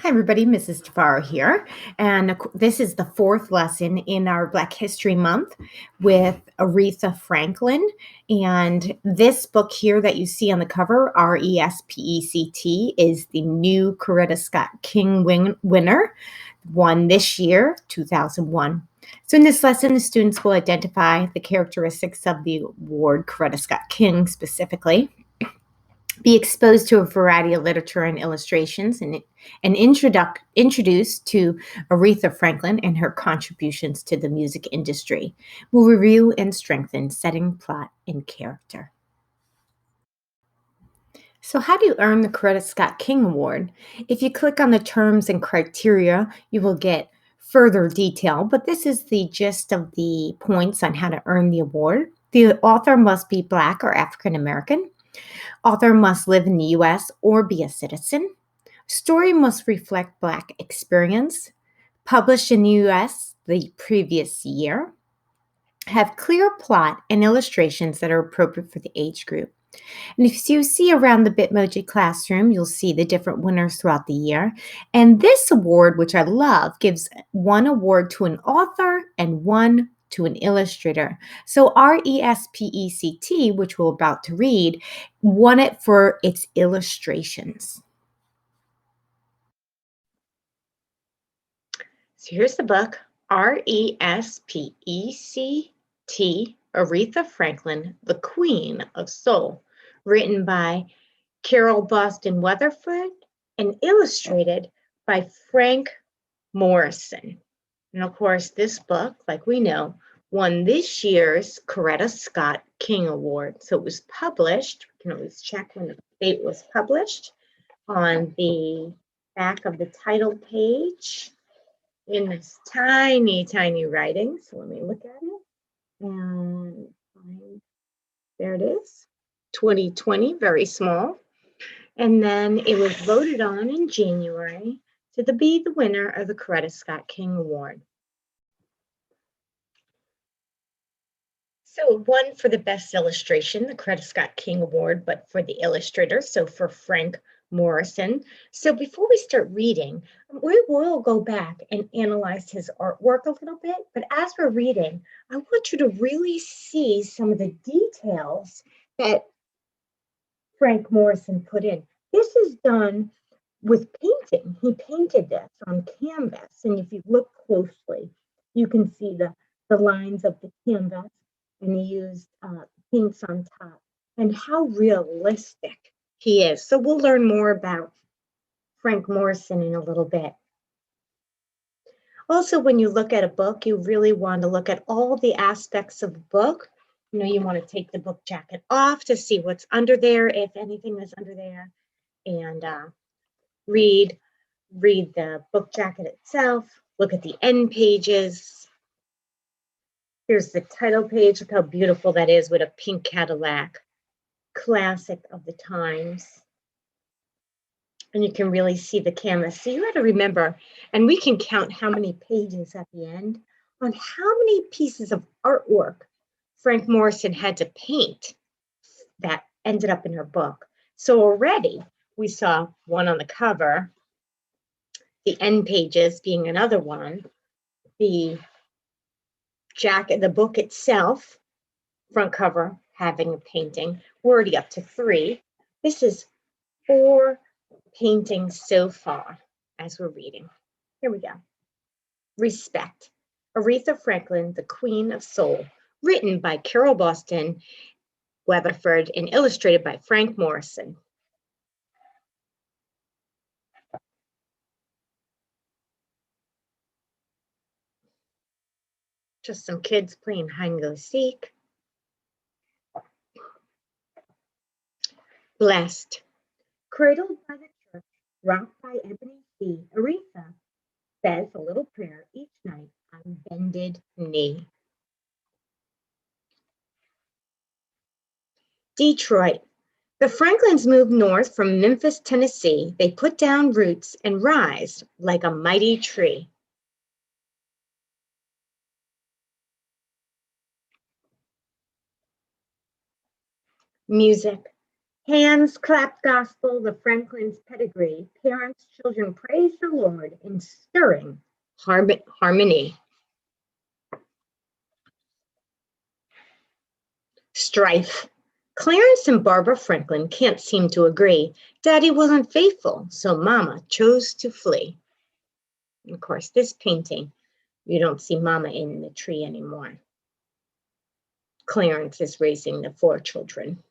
Hi, everybody. Mrs. Tavaro here. And this is the fourth lesson in our Black History Month with Aretha Franklin. And this book here that you see on the cover, Respect, is the new Coretta Scott King winner, won this year, 2001. So in this lesson, the students will identify the characteristics of the award, Coretta Scott King specifically, be exposed to a variety of literature and illustrations, and introduced to Aretha Franklin and her contributions to the music industry. We'll review and strengthen setting, plot, and character. So how do you earn the Coretta Scott King Award? If you click on the terms and criteria, you will get further detail, but this is the gist of the points on how to earn the award. The author must be Black or African American. Author must live in the U.S. or be a citizen. Story must reflect Black experience. Published in the U.S. the previous year. Have clear plot and illustrations that are appropriate for the age group. And if you see around the Bitmoji classroom, you'll see the different winners throughout the year. And this award, which I love, gives one award to an author and one to an illustrator. So RESPECT, which we're about to read, won it for its illustrations. So here's the book, Respect, Aretha Franklin, the Queen of Soul, written by Carol Boston Weatherford and illustrated by Frank Morrison. And of course, this book, like we know, won this year's Coretta Scott King Award. So it was published, we can always check when the date was published, on the back of the title page in this tiny, tiny writing. So let me look at it. And there it is, 2020, very small. And then it was voted on in January to be the winner of the Coretta Scott King Award. So it won for the best illustration, the Coretta Scott King Award, but for the illustrator, so for Frank Morrison. So before we start reading, we will go back and analyze his artwork a little bit, but as we're reading, I want you to really see some of the details that Frank Morrison put in. This is done with painting. He painted this on canvas, and if you look closely, you can see the lines of the canvas, and he used paints on top, and how realistic he is. So we'll learn more about Frank Morrison in a little bit. Also, when you look at a book, you really want to look at all the aspects of the book. You know, you want to take the book jacket off to see what's under there, if anything is under there, and read the book jacket itself, look at the end pages. Here's the title page. Look how beautiful that is with a pink Cadillac, classic of the times. And you can really see the canvas. So you got to remember, and we can count how many pages at the end on how many pieces of artwork Frank Morrison had to paint that ended up in her book. So already we saw one on the cover, the end pages being another one, the jacket, the book itself, front cover, having a painting. We're already up to 3. This is 4 paintings so far as we're reading. Here we go. Respect. Aretha Franklin, the Queen of Soul, written by Carol Boston Weatherford and illustrated by Frank Morrison. Just some kids playing hide and go seek. Blessed. Cradled by the church, rocked by ebony sea, Aretha says a little prayer each night on bended knee. Detroit. The Franklins moved north from Memphis, Tennessee. They put down roots and rise like a mighty tree. Music. Hands clapped gospel, the Franklin's pedigree. Parents, children praise the Lord in stirring harmony. Strife. Clarence and Barbara Franklin can't seem to agree. Daddy wasn't faithful, so Mama chose to flee. Of course, this painting, you don't see Mama in the tree anymore. Clarence is raising the 4 children.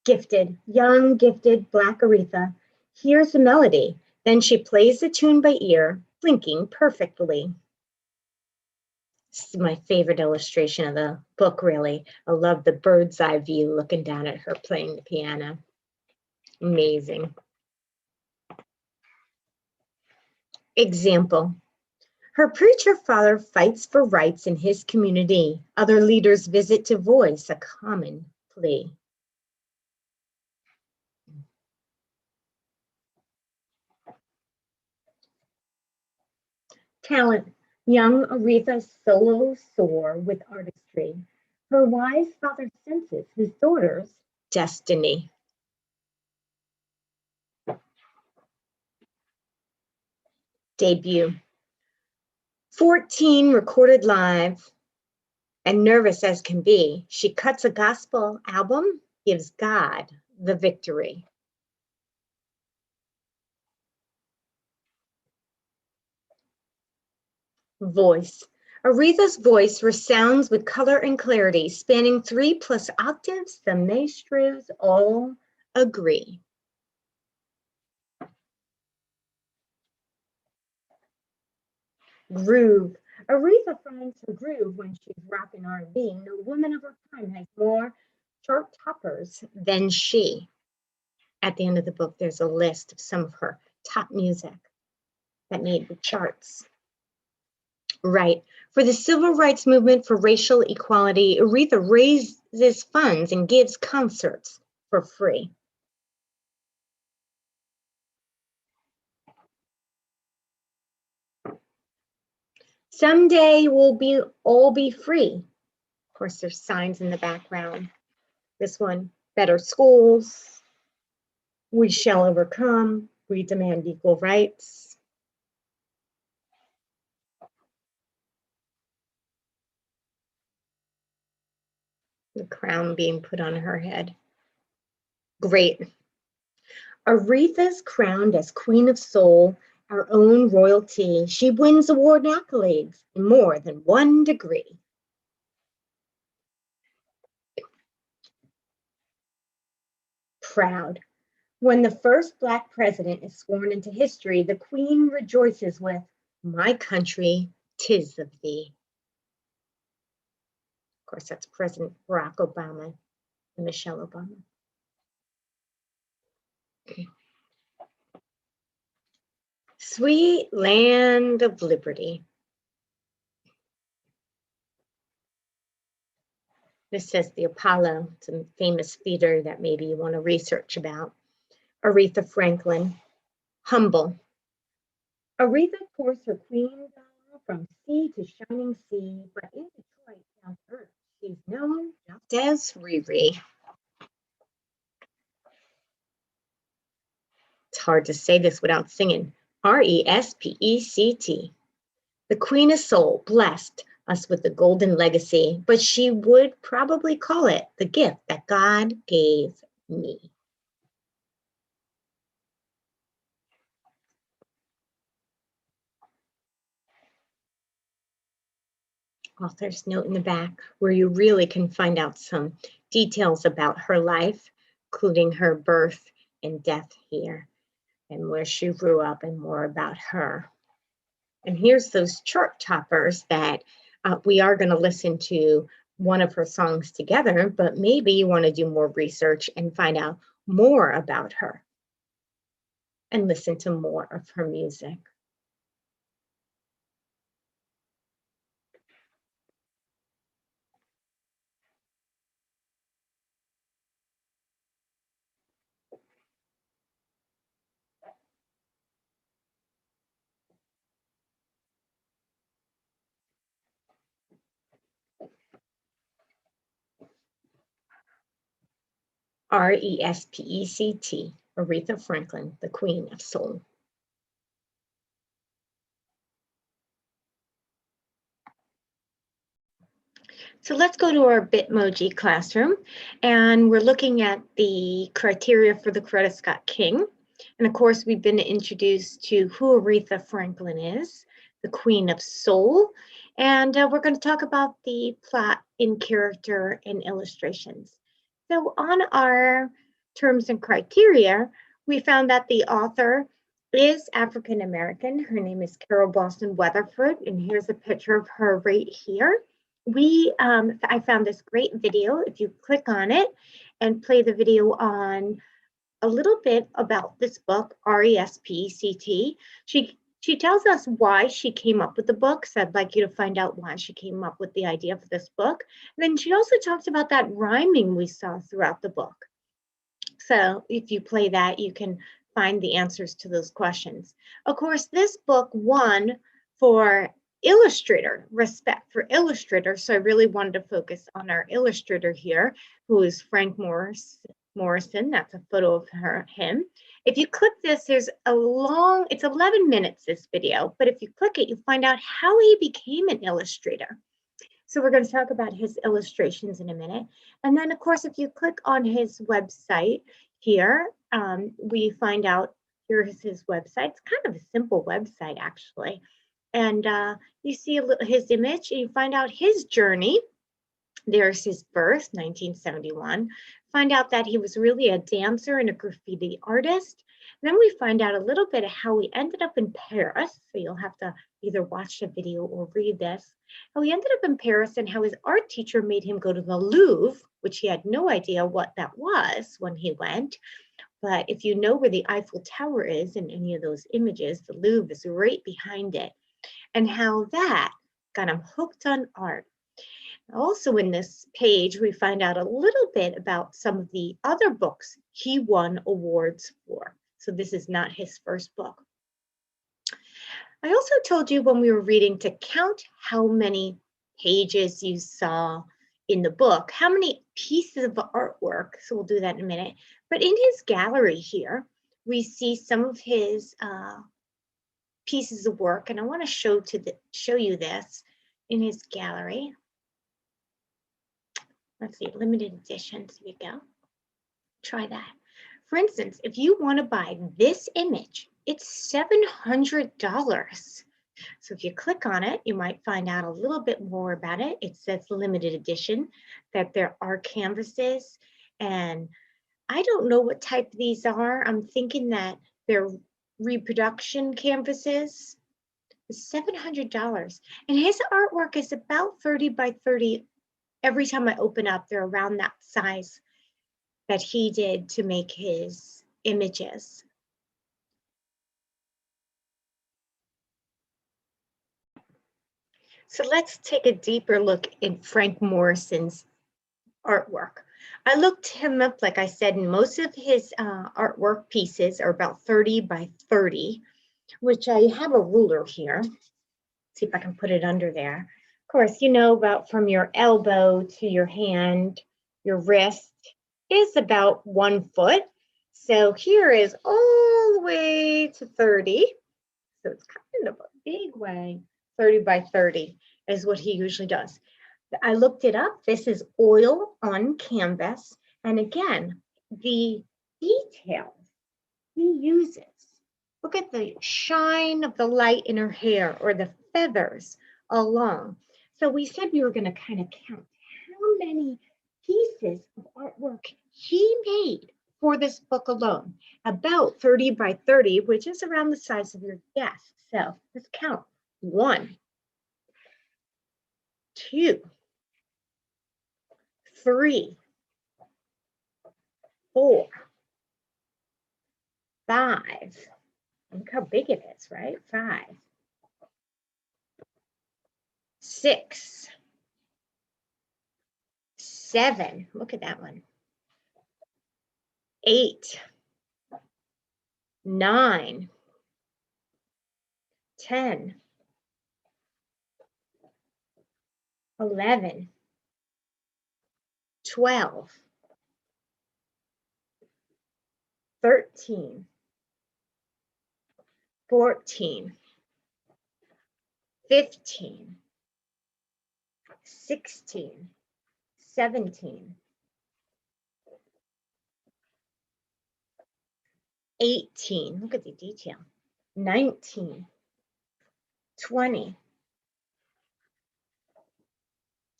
Gifted, young, gifted, black Aretha hears the melody. Then she plays the tune by ear, blinking perfectly. This is my favorite illustration of the book, really. I love the bird's eye view looking down at her playing the piano. Amazing. Example. Her preacher father fights for rights in his community. Other leaders visit to voice a common plea. Talent. Young Aretha solo soar with artistry. Her wise father senses his daughter's destiny. Debut. 14 recorded live and nervous as can be, she cuts a gospel album, gives God the victory. Voice. Aretha's voice resounds with color and clarity, spanning 3+ octaves. The maestros all agree. Groove. Aretha finds her groove when she's rocking R&B. No woman of her time has more chart toppers than she. At the end of the book, there's a list of some of her top music that made the charts. Right. For the civil rights movement for racial equality, Aretha raises funds and gives concerts for free. Someday we'll all be free. Of course, there's signs in the background. This one, better schools. We shall overcome. We demand equal rights. The crown being put on her head. Great. Aretha's crowned as Queen of Soul, our own royalty. She wins award and accolades in more than 1 degree. Proud. When the first Black president is sworn into history, the Queen rejoices with, "My country, 'tis of thee." Of course, that's President Barack Obama and Michelle Obama. Sweet land of liberty. This says the Apollo. It's a famous theater that maybe you want to research about. Aretha Franklin, humble. Aretha pours her queen down from sea to shining sea, but in Detroit, down to earth, she's known just as Riri. It's hard to say this without singing. Respect. The Queen of Soul blessed us with the golden legacy, but she would probably call it the gift that God gave me. Author's note in the back where you really can find out some details about her life, including her birth and death here, and where she grew up and more about her. And here's those chart toppers that we are going to listen to one of her songs together, but maybe you want to do more research and find out more about her and listen to more of her music. R-E-S-P-E-C-T, Aretha Franklin, the Queen of Soul. So let's go to our Bitmoji classroom, and we're looking at the criteria for the Coretta Scott King. And of course, we've been introduced to who Aretha Franklin is, the Queen of Soul, and we're going to talk about the plot in character and illustrations. So on our terms and criteria, we found that the author is African American. Her name is Carol Boston Weatherford, and here's a picture of her right here. I found this great video. If you click on it and play the video on a little bit about this book, R-E-S-P-E-C-T, she tells us why she came up with the book. So I'd like you to find out why she came up with the idea for this book. And then she also talks about that rhyming we saw throughout the book. So if you play that, you can find the answers to those questions. Of course, this book won for Illustrator, respect for Illustrator. So I really wanted to focus on our illustrator here, who is Frank Morrison. That's a photo of him. If you click this, there's it's 11 minutes, this video, but if you click it, you find out how he became an illustrator. So we're going to talk about his illustrations in a minute. And then, of course, if you click on his website here, we find out here's his website. It's kind of a simple website, actually. And you see his image, and you find out his journey. There's his birth, 1971. Find out that he was really a dancer and a graffiti artist. And then we find out a little bit of how he ended up in Paris. So you'll have to either watch the video or read this. How he ended up in Paris and how his art teacher made him go to the Louvre, which he had no idea what that was when he went. But if you know where the Eiffel Tower is in any of those images, the Louvre is right behind it. And how that got him hooked on art. Also in this page, we find out a little bit about some of the other books he won awards for. So this is not his first book. I also told you when we were reading to count how many pages you saw in the book, how many pieces of artwork. So we'll do that in a minute. But in his gallery here, we see some of his pieces of work, and I want to show you this in his gallery. Let's see, limited editions. Here you go. Try that. For instance, if you want to buy this image, it's $700. So if you click on it, you might find out a little bit more about it. It says limited edition, that there are canvases, and I don't know what type these are. I'm thinking that they're reproduction canvases. $700. And his artwork is about 30 by 30. Every time I open up, they're around that size that he did to make his images. So let's take a deeper look in Frank Morrison's artwork. I looked him up, like I said, and most of his artwork pieces are about 30 by 30, which I have a ruler here. See if I can put it under there. Of course, you know about from your elbow to your hand, your wrist is about 1 foot. So here is all the way to 30. So it's kind of a big way. 30 by 30 is what he usually does. I looked it up. This is oil on canvas. And again, the details he uses. Look at the shine of the light in her hair or the feathers along. So we said we were going to kind of count how many pieces of artwork he made for this book alone. About 30 by 30, which is around the size of your desk. So let's count. 1, 2, 3, 4, 5. Look how big it is, right? 5, 6, 7. Look at that one. 8, 9, 10, 11, 12, 13, 14, 15, 16, 17, 18, look at the detail, 19, 20,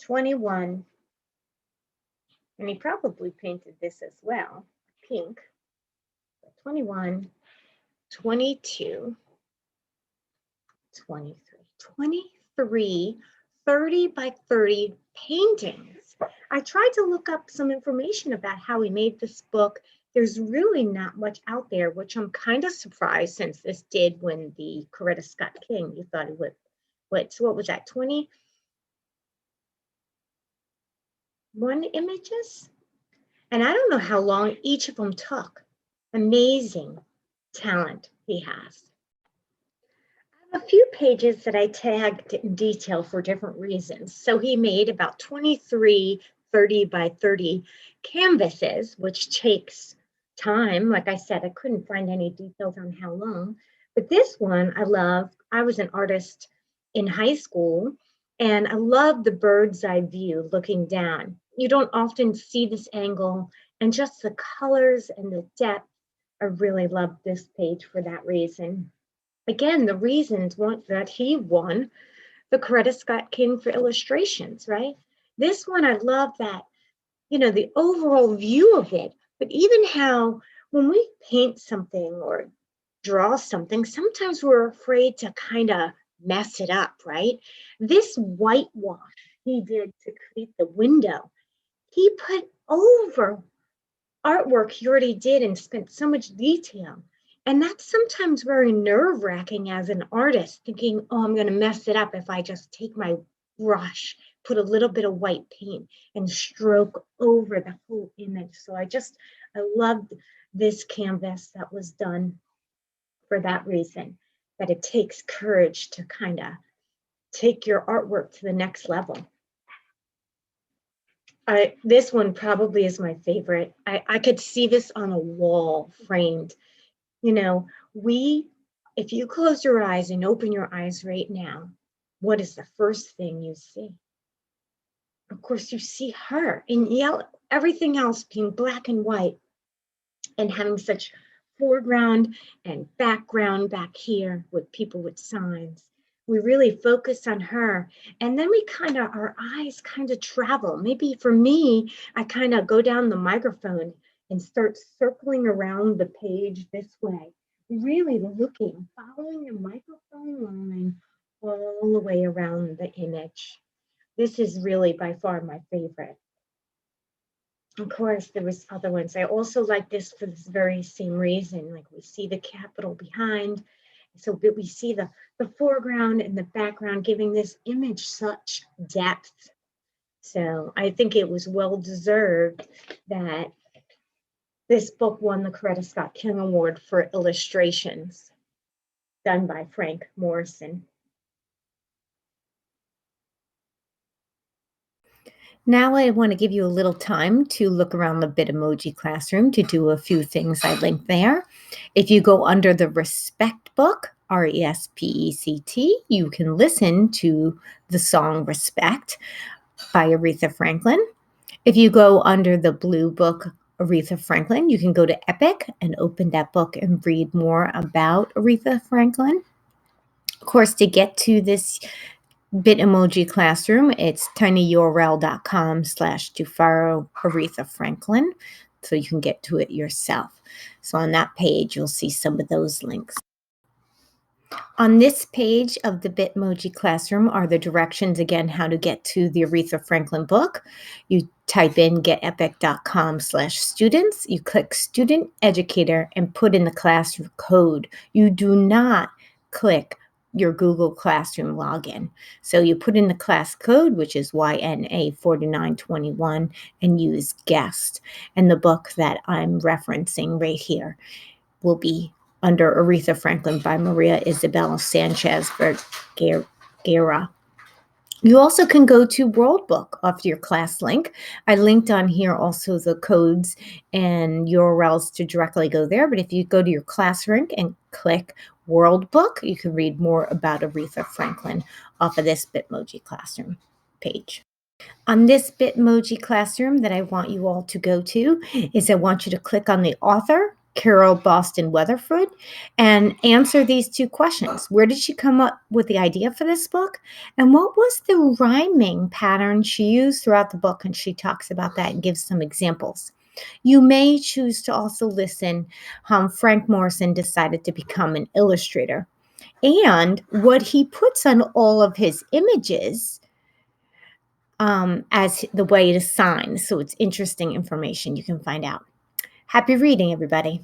21, and he probably painted this as well, pink, 21, 22, 23, 23 30 by 30 paintings. I tried to look up some information about how he made this book. There's really not much out there, which I'm kind of surprised since this did win the Coretta Scott King. You thought it would. So what was that, 21 images? And I don't know how long each of them took. Amazing talent he has. A few pages that I tagged in detail for different reasons. So he made about 23 30 by 30 canvases, which takes time. Like I said, I couldn't find any details on how long, but this one I love. I was an artist in high school, and I love the bird's eye view looking down. You don't often see this angle, and just the colors and the depth. I really love this page for that reason. Again, the reasons that he won the Coretta Scott King for illustrations, right? This one, I love that, the overall view of it, but even how when we paint something or draw something, sometimes we're afraid to kind of mess it up, right? This whitewash he did to create the window, he put over artwork he already did and spent so much detail. And that's sometimes very nerve-wracking as an artist, thinking, oh, I'm going to mess it up if I just take my brush, put a little bit of white paint and stroke over the whole image. So I loved this canvas that was done for that reason, that it takes courage to kind of take your artwork to the next level. This one probably is my favorite. I could see this on a wall framed. If you close your eyes and open your eyes right now, what is the first thing you see? Of course, you see her in yellow, everything else being black and white, and having such foreground and background back here with people with signs. We really focus on her, and then our eyes kind of travel. Maybe for me, I kind of go down the microphone and start circling around the page this way, really looking, following the microphone line all the way around the image. This is really by far my favorite. Of course, there was other ones. I also like this for this very same reason. Like, we see the Capitol behind, so we see the foreground and the background, giving this image such depth. So I think it was well deserved that this book won the Coretta Scott King Award for illustrations done by Frank Morrison. Now I want to give you a little time to look around the Bitmoji classroom to do a few things I linked there. If you go under the Respect book, Respect, you can listen to the song Respect by Aretha Franklin. If you go under the blue book, Aretha Franklin, you can go to Epic and open that book and read more about Aretha Franklin. Of course, to get to this Bitmoji classroom, it's tinyurl.com/Tufaro Aretha Franklin, so you can get to it yourself. So on that page, you'll see some of those links. On this page of the Bitmoji classroom are the directions, again, how to get to the Aretha Franklin book. You type in getepic.com/students, you click student educator and put in the class code. You do not click your Google Classroom login. So you put in the class code, which is YNA4921, and use guest. And the book that I'm referencing right here will be under Aretha Franklin by Maria Isabel Sanchez Vergara. You also can go to World Book off your class link. I linked on here also the codes and URLs to directly go there. But if you go to your class link and click World Book, you can read more about Aretha Franklin off of this Bitmoji Classroom page. On this Bitmoji Classroom that I want you all to go to is I want you to click on the author, Carol Boston Weatherford, and answer these two questions. Where did she come up with the idea for this book? And what was the rhyming pattern she used throughout the book? And she talks about that and gives some examples. You may choose to also listen how Frank Morrison decided to become an illustrator and what he puts on all of his images as the way to sign. So it's interesting information you can find out. Happy reading, everybody.